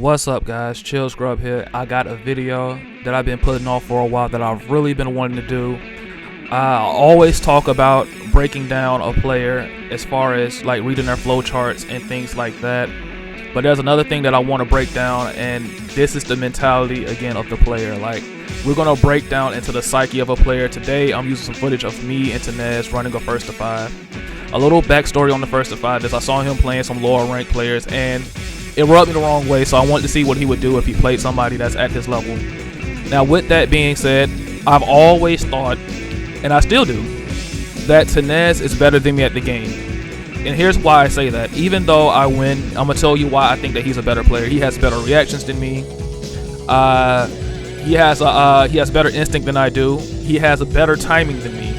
What's up, guys? TheChilledScrub here. I got a video that I've been putting off for a while that I've really been wanting to do. I always talk about breaking down a player as far as like reading their flow charts and things like that. But there's another thing that I want to break down, and this is the mentality again of the player. Like, we're gonna break down into the psyche of a player. Today I'm using some footage of me and Tenez running a first to five. A little backstory on the first to five is I saw him playing some lower ranked players and it rubbed me the wrong way, so I wanted to see what he would do if he played somebody that's at his level. Now, with that being said, I've always thought, and I still do, that Tenez is better than me at the game. And here's why I say that. Even though I win, I'm going to tell you why I think that he's a better player. He has better reactions than me. He has better instinct than I do. He has a better timing than me.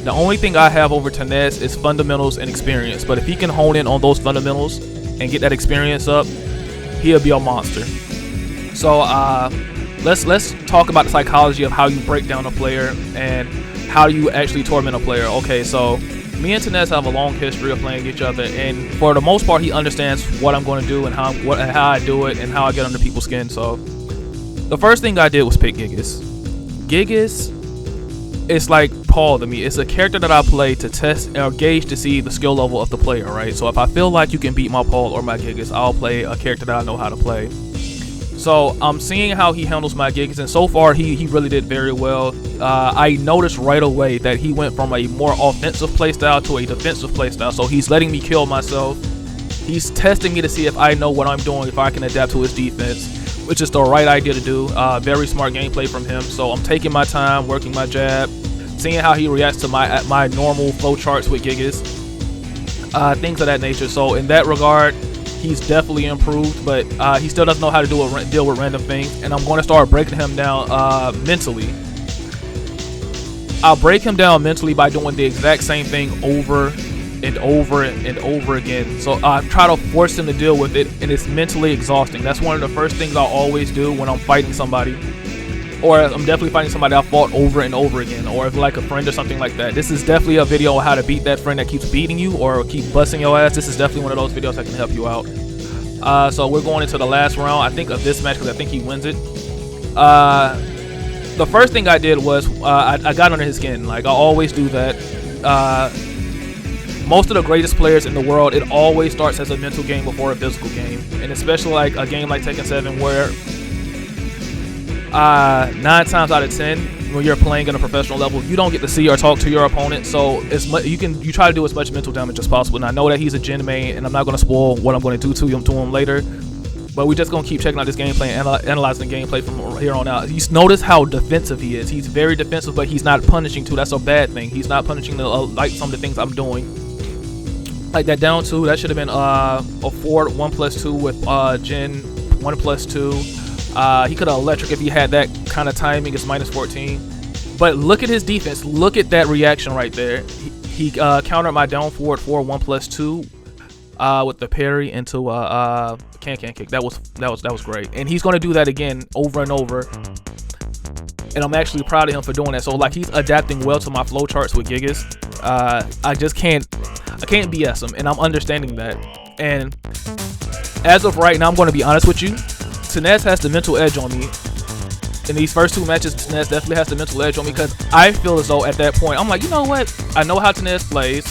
The only thing I have over Tenez is fundamentals and experience. But if he can hone in on those fundamentals and get that experience up, he'll be a monster. So let's talk about the psychology of how you break down a player and how you actually torment a player. Okay, so me and Tenez have a long history of playing each other, and for the most part he understands what I'm going to do and how I do it and how I get under people's skin. So the first thing I did was pick Gigas. Gigas is like Paul to me. It's a character that I play to test or gauge to see the skill level of the player, right? So if I feel like you can beat my Paul or my Gigas, I'll play a character that I know how to play. So I'm seeing how he handles my Gigas, and so far he really did very well. I noticed right away that he went from a more offensive playstyle to a defensive playstyle. So he's letting me kill myself. He's testing me to see if I know what I'm doing, if I can adapt to his defense, which is the right idea to do. Very smart gameplay from him. So I'm taking my time, working my jab, seeing how he reacts to my normal flow charts with Gigas, things of that nature. So in that regard, he's definitely improved, but he still doesn't know how to deal with random things. And I'm going to start breaking him down mentally. I'll break him down mentally by doing the exact same thing over and over and over again. So I try to force him to deal with it, and it's mentally exhausting. That's one of the first things I'll always do when I'm fighting somebody, or I'm definitely fighting somebody I fought over and over again, or if like a friend or something like that. This is definitely a video on how to beat that friend that keeps beating you or keep busting your ass. This is definitely one of those videos that can help you out. So we're going into the last round, I think, of this match, because I think he wins it. The first thing I did was I got under his skin. Like I always do that. Most of the greatest players in the world, it always starts as a mental game before a physical game, and especially like a game like Tekken 7, where 9 times out of 10 when you're playing at a professional level, you don't get to see or talk to your opponent. So you try to do as much mental damage as possible. And I know that he's a Jin main, and I'm not going to spoil what I'm going to do to him later. But we're just going to keep checking out this gameplay and analyzing the gameplay from here on out. You notice how defensive he is. He's very defensive, but he's not punishing too. That's a bad thing. He's not punishing like some of the things I'm doing. Like that down 2, that should have been a forward 1+2 with Jin 1+2. He could have electric if he had that kind of timing. It's -14. But look at his defense. Look at that reaction right there. He countered my down forward 1+2 with the parry into can kick. That was great. And he's gonna do that again over and over. And I'm actually proud of him for doing that. So like, he's adapting well to my flow charts with Gigas. I can't BS him, and I'm understanding that. And as of right now, I'm going to be honest with you, Tenez has the mental edge on me. In these first 2 matches, Tenez definitely has the mental edge on me, because I feel as though at that point, I'm like, you know what? I know how Tenez plays,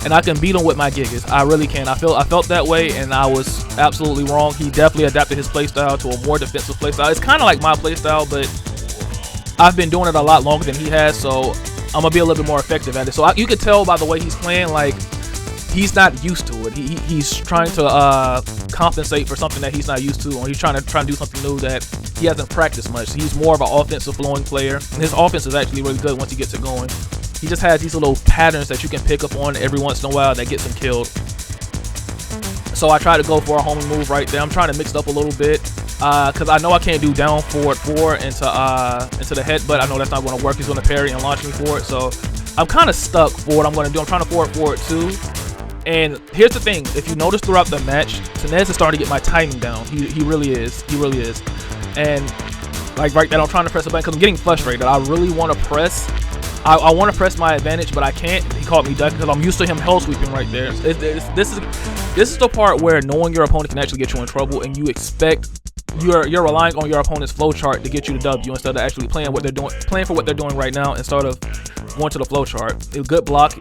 and I can beat him with my Gigas. I really can. I felt that way, and I was absolutely wrong. He definitely adapted his playstyle to a more defensive playstyle. It's kind of like my playstyle, but I've been doing it a lot longer than he has, so I'm gonna be a little bit more effective at it. So you can tell by the way he's playing, like he's not used to it. He's trying to compensate for something that he's not used to, or he's trying to do something new that he hasn't practiced much. He's more of an offensive flowing player, and his offense is actually really good once he gets it going. He just has these little patterns that you can pick up on every once in a while that gets him killed. So I try to go for a homing move right there. I'm trying to mix it up a little bit, because I know I can't do down forward 4 into the headbutt. I know that's not going to work. He's going to parry and launch me for it. So I'm kind of stuck for what I'm going to do. I'm trying to forward 2. And here's the thing. If you notice throughout the match, Tenez is starting to get my timing down. He really is. He really is. And like right now, I'm trying to press a button because I'm getting frustrated. I really want to press. I want to press my advantage, but I can't. He caught me ducking because I'm used to him hell sweeping right there. This is the part where knowing your opponent can actually get you in trouble, and you expect you're relying on your opponent's flowchart to get you the W instead of actually playing what they're doing, playing for what they're doing right now instead of going to the flowchart. A good block,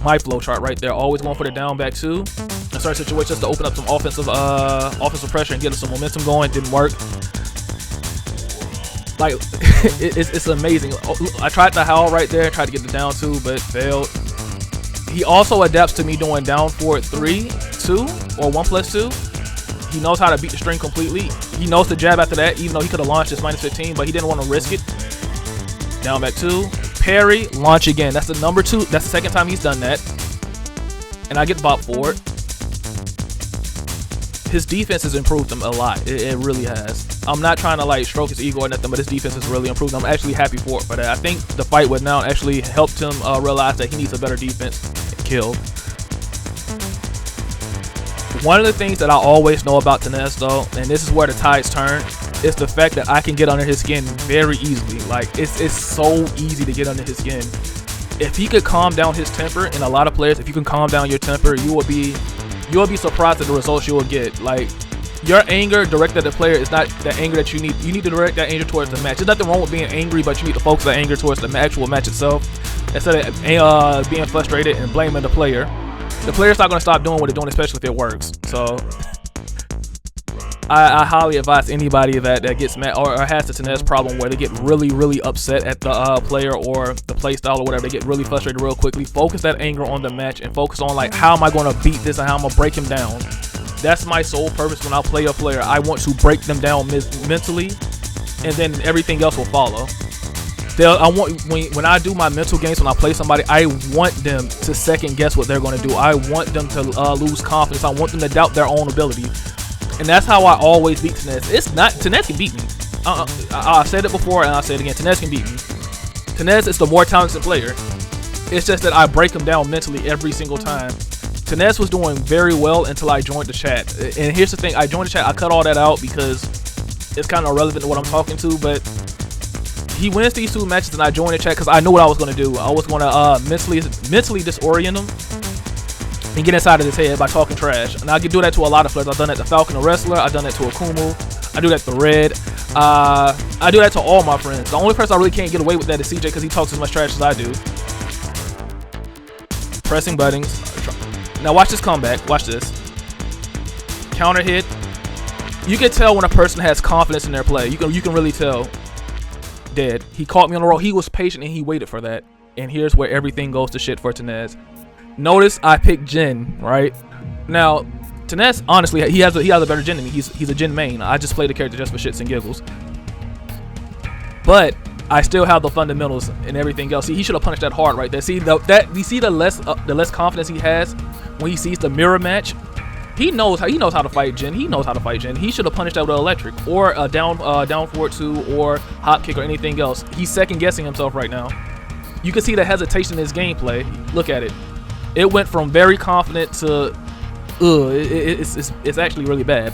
my flowchart right there, always going for the down back two in certain situations to open up some offensive pressure and get some momentum going. Didn't work. Like it's amazing. I tried the howl right there, tried to get the down two, but failed. He also adapts to me doing down forward 3, 2, or 1+2. He knows how to beat the string completely. He knows the jab after that, even though he could have launched his -15, but he didn't want to risk it. Down back 2, parry, launch again. That's the number 2. That's the second time he's done that. And I get bop forward. His defense has improved him a lot. It really has. I'm not trying to like stroke his ego or nothing, but his defense has really improved. I'm actually happy for that. I think the fight with Now actually helped him realize that he needs a better defense and kill. One of the things that I always know about Tenez though, and this is where the tides turn, is the fact that I can get under his skin very easily. Like it's so easy to get under his skin. If he could calm down his temper, and a lot of players, if you can calm down your temper, you'll be surprised at the results you will get. Like your anger directed at the player is not the anger that you need. You need to direct that anger towards the match. There's nothing wrong with being angry, but you need to focus that anger towards the actual match itself instead of being frustrated and blaming the player. The player's not going to stop doing what they're doing, especially if it works. So I highly advise anybody that gets mad or has the Tenez problem where they get really upset at the player or the play style or whatever. They get really frustrated real quickly. Focus that anger on the match and focus on like, how am I going to beat this and how I'm going to break him down. That's my sole purpose when I play a player. I want to break them down mentally, and then everything else will follow. When I do my mental games, when I play somebody, I want them to second guess what they're going to do. I want them to lose confidence. I want them to doubt their own ability. And that's how I always beat Tenez. It's not, Tenez can beat me. I said it before and I'll say it again. Tenez can beat me. Tenez is the more talented player. It's just that I break him down mentally every single time. Tenez was doing very well until I joined the chat. And here's the thing, I joined the chat, I cut all that out because it's kind of irrelevant to what I'm talking to, but he wins these 2 matches and I joined the chat because I knew what I was going to do. I was going to mentally disorient him and get inside of his head by talking trash. And I can do that to a lot of players. I've done that to Falcon the Wrestler, I've done that to Akumu, I do that to Red, I do that to all my friends. The only person I really can't get away with that is CJ because he talks as much trash as I do. Pressing buttons. Now watch this comeback. Watch this. Counter hit. You can tell when a person has confidence in their play. You can really tell. Dead. He caught me on the roll. He was patient and he waited for that. And here's where everything goes to shit for Tenez. Notice I picked Jin, right? Now, Tenez, honestly, he has a better Jin than me. He's a Jin main. I just play the character just for shits and giggles. But I still have the fundamentals and everything else. See, he should have punished that hard right there. See you see the less confidence he has when he sees the mirror match. He knows how to fight Jin. He knows how to fight Jin. He should have punished that with an electric or a down forward 2 or hop kick or anything else. He's second guessing himself right now. You can see the hesitation in his gameplay. Look at it. It went from very confident to it's actually really bad.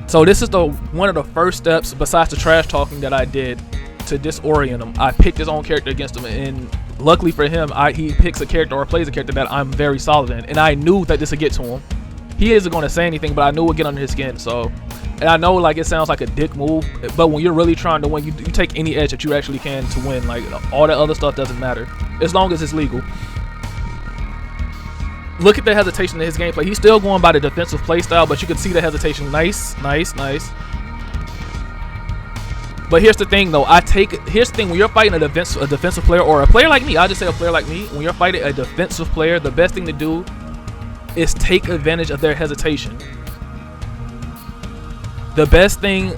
So this is one of the first steps besides the trash talking that I did to disorient him. I picked his own character against him, and luckily for him, he picks a character or plays a character that I'm very solid in, and I knew that this would get to him. He isn't going to say anything, but I knew it would get under his skin. So, and I know like it sounds like a dick move, but when you're really trying to win, you take any edge that you actually can to win. Like all that other stuff doesn't matter as long as it's legal. Look at the hesitation in his gameplay. He's still going by the defensive play style, but you can see the hesitation. Nice. But here's the thing, though. Here's the thing. When you're fighting a defensive player or a player like me, I'll just say a player like me. When you're fighting a defensive player, the best thing to do is take advantage of their hesitation. The best thing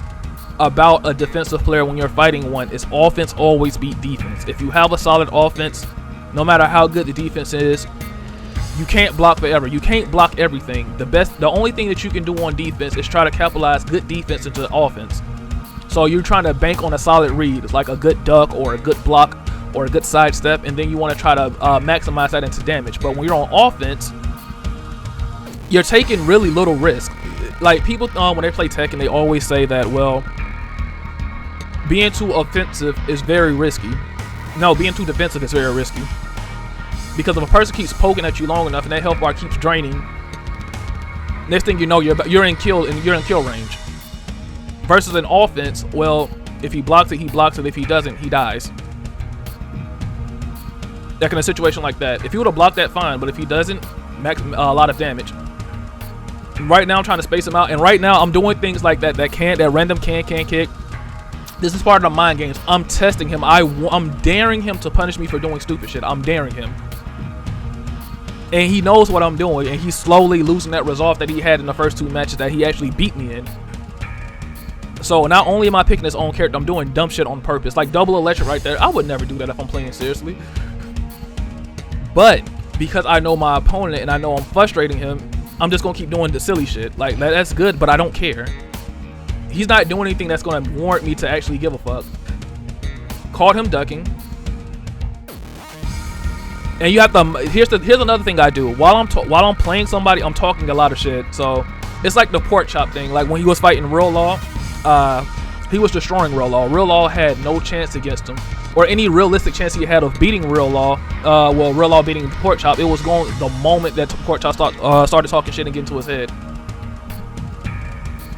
about a defensive player when you're fighting one is offense always beat defense. If you have a solid offense, no matter how good the defense is, you can't block forever. You can't block everything. The only thing that you can do on defense is try to capitalize good defense into offense. So you're trying to bank on a solid read, like a good duck or a good block or a good sidestep, and then you want to try to maximize that into damage. But when you're on offense, you're taking really little risk. Like people, when they play Tekken, they always say that, well, being too offensive is very risky. No, being too defensive is very risky. Because if a person keeps poking at you long enough and that health bar keeps draining, Next thing you know, you're in kill range. Versus an offense, well, if he blocks it, he blocks it. If he doesn't, he dies. Like in a situation like that, if he would have blocked that, fine. But if he doesn't, a lot of damage. Right now, I'm trying to space him out, and right now I'm doing things like that random can kick. This is part of the mind games. I'm testing him. I'm daring him to punish me for doing stupid shit. I'm daring him. And he knows what I'm doing, and he's slowly losing that resolve that he had in the first 2 matches that he actually beat me in. So not only am I picking his own character, I'm doing dumb shit on purpose. Like double electric right there. I would never do that if I'm playing seriously. But because I know my opponent and I know I'm frustrating him, I'm just gonna keep doing the silly shit. Like that's good, but I don't care. He's not doing anything that's gonna warrant me to actually give a fuck. Caught him ducking. And you have to. Here's another thing I do while I'm playing somebody. I'm talking a lot of shit. So it's like the pork chop thing. Like when he was fighting Real Law, he was destroying Real Law. Real Law had no chance against him, or any realistic chance he had of beating Real Law. Well, Real Law beating Pork Chop. It was going the moment that Pork Chop started talking shit and getting to his head.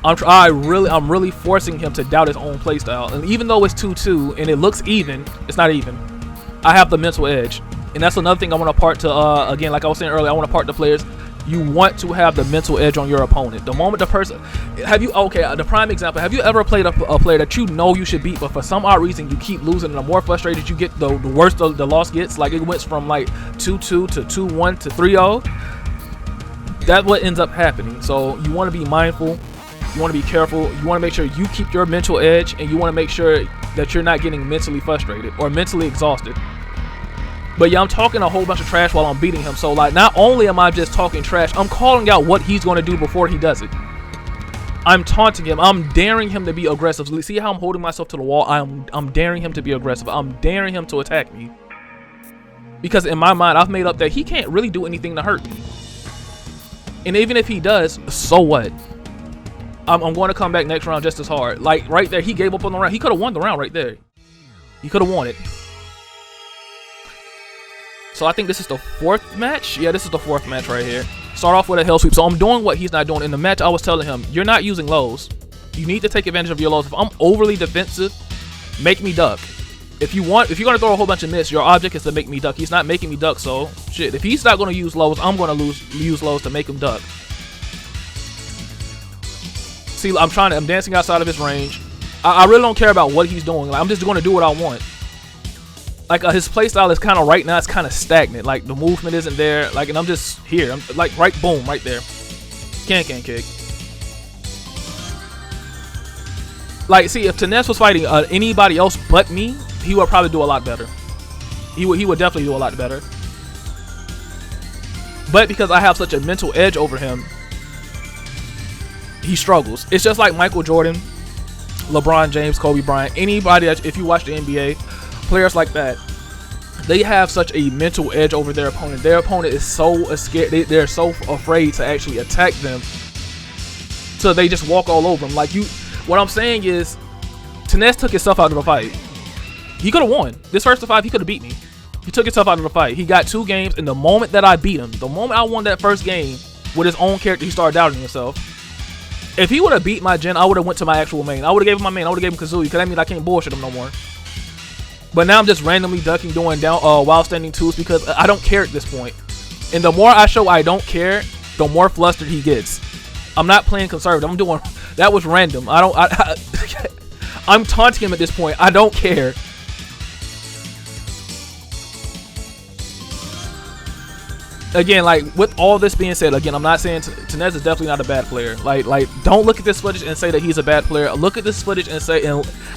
I'm really forcing him to doubt his own playstyle. And even though it's 2-2 and it looks even, it's not even. I have the mental edge. And that's another thing I want to part to, again, like I was saying earlier, I want to part the players. You want to have the mental edge on your opponent. The moment the person, the prime example, have you ever played a player that you know you should beat, but for some odd reason you keep losing, and the more frustrated you get, the worse the loss gets? Like it went from like 2-2 to 2-1 to 3-0. That's what ends up happening. So you want to be mindful. You want to be careful. You want to make sure you keep your mental edge, and you want to make sure that you're not getting mentally frustrated or mentally exhausted. But yeah, I'm talking a whole bunch of trash while I'm beating him. So like, not only am I just talking trash, I'm calling out what he's going to do before he does it. I'm taunting him. I'm daring him to be aggressive. See how I'm holding myself to the wall? I'm daring him to be aggressive. I'm daring him to attack me. Because in my mind, I've made up that he can't really do anything to hurt me. And even if he does, so what? I'm going to come back next round just as hard. Like right there, he gave up on the round. He could have won the round right there. He could have won it. So I think this is the 4th match. Yeah, this is the 4th match right here. Start off with a hell sweep. So I'm doing what he's not doing. In the match, I was telling him, you're not using lows. You need to take advantage of your lows. If I'm overly defensive, make me duck. If you're going to throw a whole bunch of miss, your object is to make me duck. He's not making me duck, so shit. If he's not going to use lows, I'm going to use lows to make him duck. See, I'm dancing outside of his range. I really don't care about what he's doing. Like, I'm just going to do what I want. Like his playstyle is kind of right now, it's kind of stagnant. Like the movement isn't there. Like, and I'm just here. I'm like boom, right there. Can kick. Like, see, if Tenez was fighting anybody else but me, he would probably do a lot better. He would definitely do a lot better. But because I have such a mental edge over him, he struggles. It's just like Michael Jordan, LeBron James, Kobe Bryant, anybody that, if you watch the NBA, players like that, they have such a mental edge over their opponent. Their opponent is so scared. They're so afraid to actually attack them, so they just walk all over them. Like what I'm saying is, Tenez took himself out of the fight. He could have won this first to 5. He could have beat me. He took himself out of the fight. He got 2 games, and the moment that I beat him, the moment I won that first game with his own character, he started doubting himself. If he would have beat my Jin, I would have went to my actual main. I would have gave him my main. I would have gave him Kazooie, because that means I can't bullshit him no more. But now I'm just randomly ducking, doing down while standing twos, because I don't care at this point. And the more I show I don't care, the more flustered he gets. I'm not playing conservative. I'm doing that was random. I'm taunting him at this point. I don't care. Again, like with all this being said, again, I'm not saying Tenez is definitely not a bad player. Like don't look at this footage and say that he's a bad player. Look at this footage and say,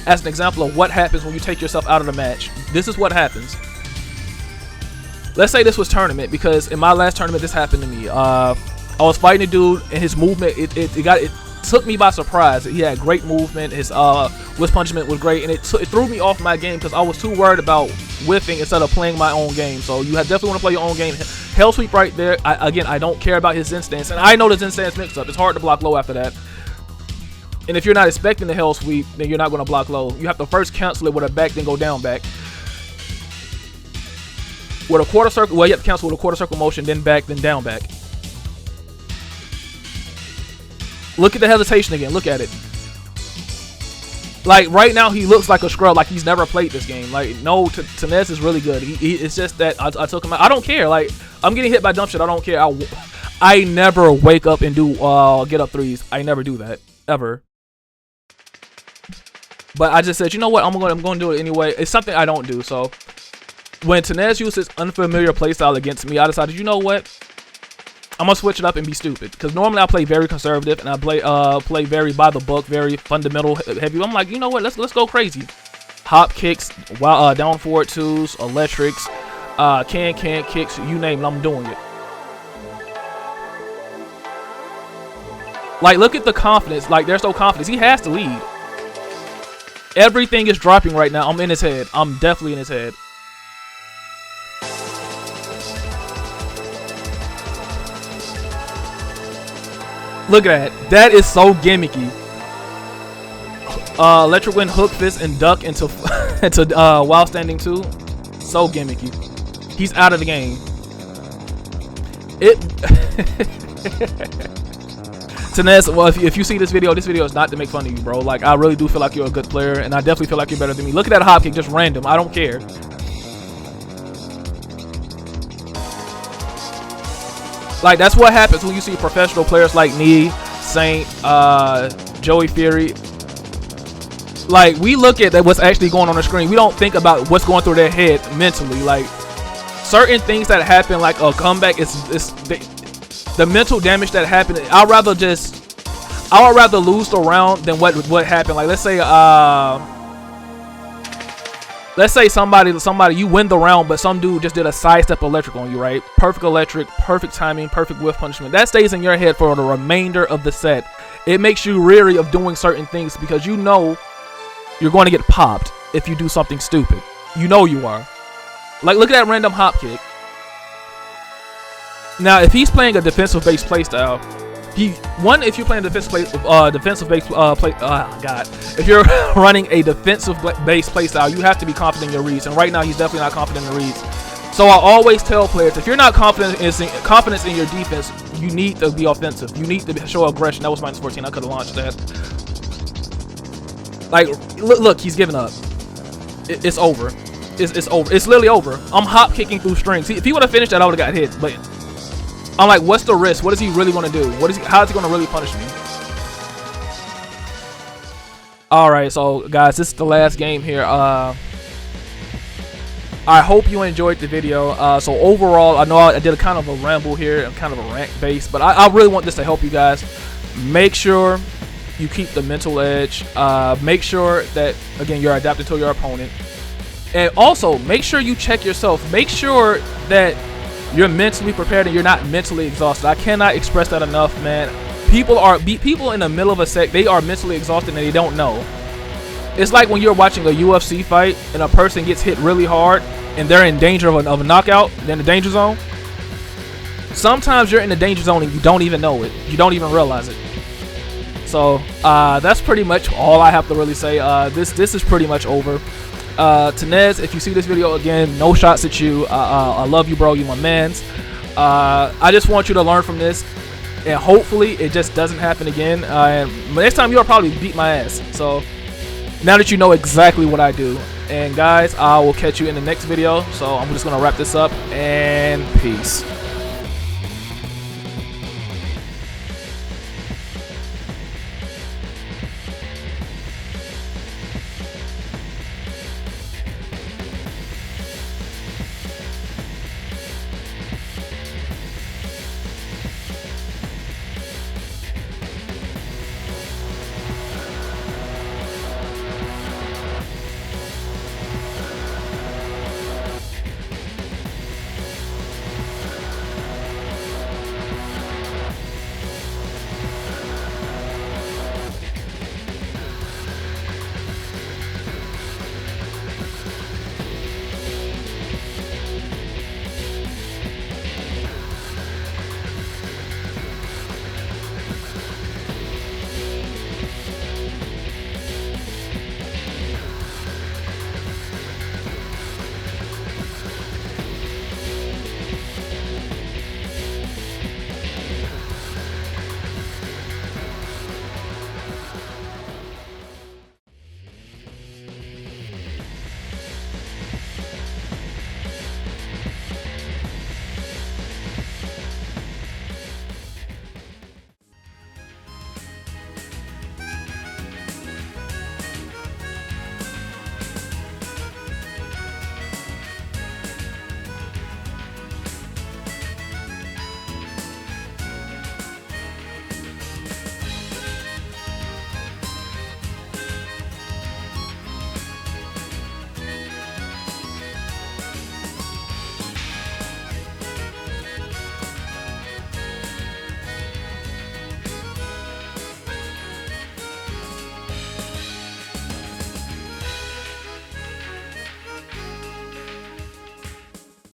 as an example of what happens when you take yourself out of the match. This is what happens. Let's say this was tournament, because in my last tournament this happened to me. I was fighting a dude, and his movement it took me by surprise. He had great movement. His whiff punishment was great, and it threw me off my game because I was too worried about whiffing instead of playing my own game. So you definitely want to play your own game. Hell sweep right there. I don't care about his Zen stance, and I know the Zen stance mix up. It's hard to block low after that. And if you're not expecting the hell sweep, then you're not going to block low. You have to first cancel it with a back, then go down back. With a quarter circle, well, you have to cancel with a quarter circle motion, then back, then down back. Look at the hesitation again. Look at it. Like right now, he looks like a scrub, like he's never played this game. Like no, Tenez is really good. It's just that I took him out. I don't care. Like I'm getting hit by dumb shit. I don't care. I never wake up and do get up threes. I never do that ever. But I just said, you know what? I'm going to do it anyway. It's something I don't do. So when Tenez used his unfamiliar playstyle against me, I decided, you know what? I'm gonna switch it up and be stupid, because normally I play very conservative and I play very by the book, very fundamental heavy. I'm like, you know what? Let's go crazy. Hop kicks, down forward twos, electrics, can kicks, you name it. I'm doing it. Like look at the confidence. Like there's no confidence. He has to lead. Everything is dropping right now. I'm in his head. I'm definitely in his head. Look at that. That is so gimmicky. Electric wind, hook fist, and duck into while standing too. So gimmicky. He's out of the game. Tenez, well, if you see this video is not to make fun of you, bro. Like, I really do feel like you're a good player, and I definitely feel like you're better than me. Look at that hop kick, just random. I don't care. Like, that's what happens when you see professional players like me, Saint, Joey Fury. Like, we look at what's actually going on the screen. We don't think about what's going through their head mentally. Like, certain things that happen, like a comeback, the mental damage that happened. I would rather lose the round than what happened. Like, let's say somebody you win the round, but some dude just did a sidestep electric on you, right? Perfect electric, perfect timing, perfect whiff punishment. That stays in your head for the remainder of the set. It makes you weary of doing certain things because you know you're going to get popped if you do something stupid. You know you are. Like, look at that random hop kick. Now, if he's playing a defensive-based playstyle, if you're playing if you're running a defensive-based playstyle, you have to be confident in your reads. And right now, he's definitely not confident in the reads. So I always tell players, if you're not confident in your defense, you need to be offensive. You need to show aggression. That was -14. I could have launched that. Like, look, he's giving up. It's over. It's over. It's literally over. I'm hop kicking through strings. If he would have finished that, I would have got hit. But I'm like, what's the risk? What is he really going to do? How is he going to really punish me? Alright, so guys, this is the last game here. I hope you enjoyed the video. So overall, I know I did a kind of a ramble here, kind of a rant base, but I really want this to help you guys. Make sure you keep the mental edge. Make sure that, again, you're adapting to your opponent. And also, make sure you check yourself. Make sure that you're mentally prepared and you're not mentally exhausted. I cannot express that enough, man. People in the middle of a set, they are mentally exhausted and they don't know. It's like when you're watching a UFC fight and a person gets hit really hard and they're in danger of a knockout, they're in the danger zone. Sometimes you're in the danger zone and you don't even know it. You don't even realize it. So that's pretty much all I have to really say. This is pretty much over. Tenez, if you see this video, again, no shots at you. I love you, bro. You my mans. I just want you to learn from this, and hopefully it just doesn't happen again. And next time you'll probably beat my ass. So now that you know exactly what I do, and guys, I will catch you in the next video. So I'm just gonna wrap this up, and peace.